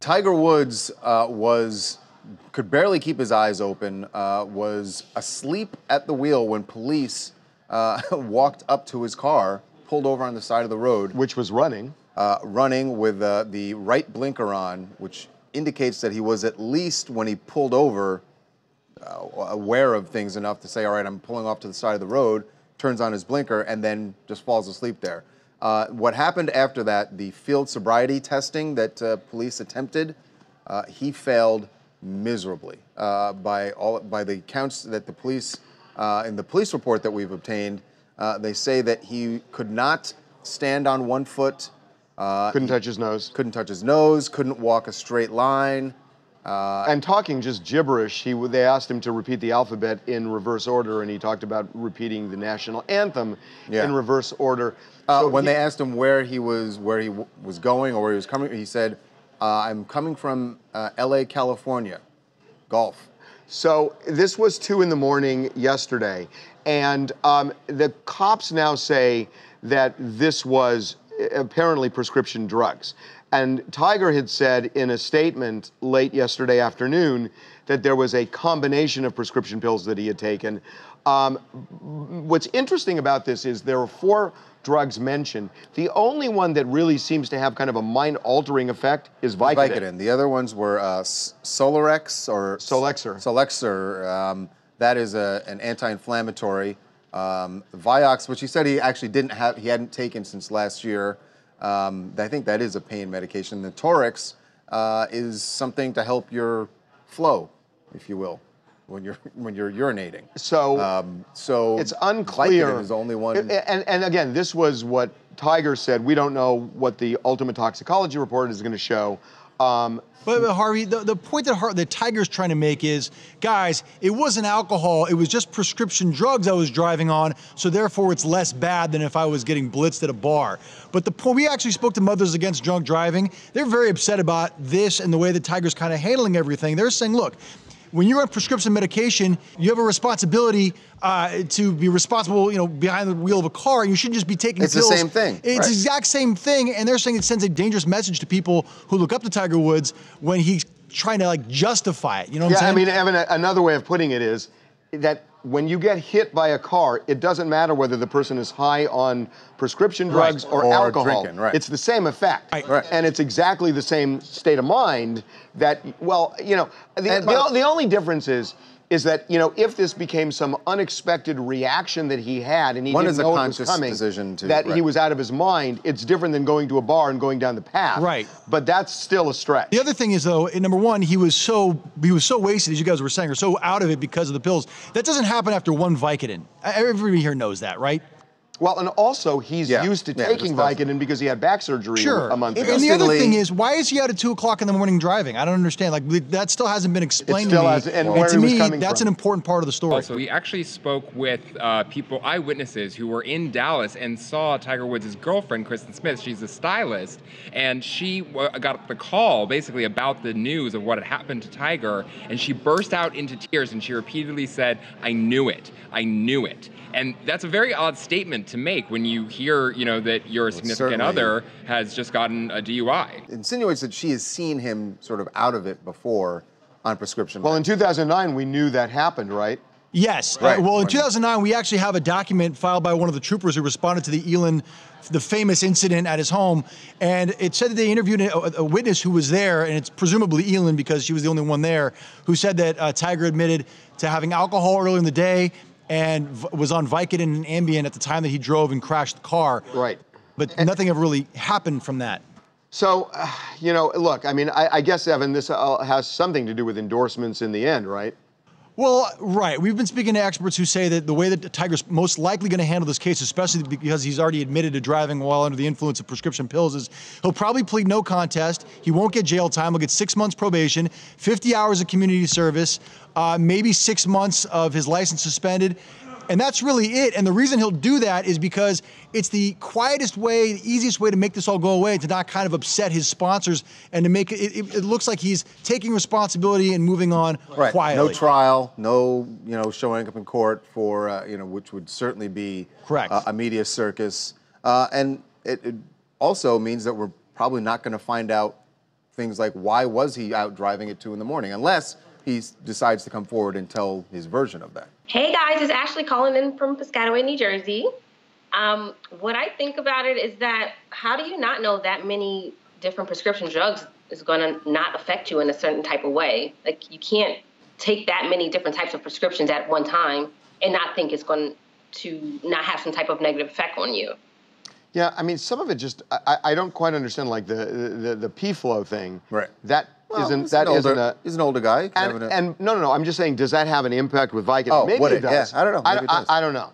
Tiger Woods could barely keep his eyes open, was asleep at the wheel when police walked up to his car, pulled over on the side of the road. Which was running. Running with the right blinker on, which indicates that he was at least, when he pulled over, aware of things enough to say, all right, I'm pulling off to the side of the road, turns on his blinker, and then just falls asleep there. What happened after that, the field sobriety testing that police attempted, he failed miserably. By the counts that the police, in the police report that we've obtained, they say that he could not stand on one foot. Couldn't touch his nose. Couldn't touch his nose, couldn't walk a straight line. And talking just gibberish. They asked him to repeat the alphabet in reverse order, and he talked about repeating the national anthem in reverse order. So when they asked him where he was going or where he was coming, he said, I'm coming from LA, California, golf. So this was 2 in the morning yesterday, and the cops now say that this was apparently prescription drugs. And Tiger had said in a statement late yesterday afternoon that there was a combination of prescription pills that he had taken. What's interesting about this is there are 4 drugs mentioned. The only one that really seems to have kind of a mind-altering effect is Vicodin. The other ones were Solarex or Solexer. Solexer. That is an anti-inflammatory. Vioxx, which he said he actually he hadn't taken since last year. I think that is a pain medication. The Torix is something to help your flow, if you will, when you're urinating. So it's unclear. Vicodin is the only one. And again, this was what Tiger said. We don't know what the ultimate toxicology report is going to show. But Harvey, the point that Tiger's trying to make is, guys, it wasn't alcohol, it was just prescription drugs I was driving on, so therefore it's less bad than if I was getting blitzed at a bar. But the point, we actually spoke to Mothers Against Drunk Driving. They're very upset about this and the way that Tiger's kind of handling everything. They're saying, look, when you're on prescription medication, you have a responsibility to be responsible, behind the wheel of a car. And you shouldn't just be taking pills. It's the same thing. It's the exact same thing. And they're saying it sends a dangerous message to people who look up to Tiger Woods when he's trying to justify it. You know what I'm saying? Yeah, I mean, Evan, another way of putting it is that when you get hit by a car, it doesn't matter whether the person is high on prescription drugs or alcohol. Drinking, right. It's the same effect. Right. And it's exactly the same state of mind that, the only difference is that, if this became some unexpected reaction that he had and he didn't know it was coming, he was out of his mind, it's different than going to a bar and going down the path. Right. But that's still a stretch. The other thing is, though, number one, he was so wasted, as you guys were saying, or so out of it because of the pills. That doesn't happen after one Vicodin. Everybody here knows that, right? Well, and also he's used to taking Vicodin because he had back surgery a month ago. And the other thing is, why is he out at 2 o'clock in the morning driving? I don't understand. That still hasn't been explained to me. And where to he was me, coming that's from. an important part of the story. Also, we actually spoke with eyewitnesses who were in Dallas and saw Tiger Woods' girlfriend, Kristen Smith. She's a stylist, and she got the call basically about the news of what had happened to Tiger, and she burst out into tears and she repeatedly said, "I knew it. I knew it." And that's a very odd statement to make when you hear, that your significant other has just gotten a DUI. It insinuates that she has seen him sort of out of it before on prescription. Well, in 2009, we knew that happened, right? Yes. Right. Well, in 2009, we actually have a document filed by one of the troopers who responded to the famous incident at his home. And it said that they interviewed a witness who was there, and it's presumably Elin because she was the only one there, who said that Tiger admitted to having alcohol earlier in the day and was on Vicodin and Ambien at the time that he drove and crashed the car. Right. But nothing ever really happened from that. So, look, I mean, I guess, Evan, this has something to do with endorsements in the end, right? Well, right. We've been speaking to experts who say that the way that Tiger's most likely going to handle this case, especially because he's already admitted to driving while under the influence of prescription pills, is he'll probably plead no contest. He won't get jail time. He'll get 6 months probation, 50 hours of community service, maybe 6 months of his license suspended. And that's really it. And the reason he'll do that is because it's the quietest way, the easiest way to make this all go away, to not kind of upset his sponsors and to make it looks like he's taking responsibility and moving on quietly. No trial, no, showing up in court for, which would certainly be a media circus. And it also means that we're probably not going to find out things like why was he out driving at 2 in the morning, unless he decides to come forward and tell his version of that. Hey guys, it's Ashley calling in from Piscataway, New Jersey. What I think about it is that how do you not know that many different prescription drugs is going to not affect you in a certain type of way? Like, you can't take that many different types of prescriptions at one time and not think it's going to not have some type of negative effect on you. Yeah, I mean, some of it just, I don't quite understand, like the P-flow thing. Right. That Well, isn't he's that an isn't older, a. he's an older guy. And no, I'm just saying, does that have an impact with Vicodin? Oh, Maybe would it it? does. Yeah, I don't know. Maybe it does. I don't know.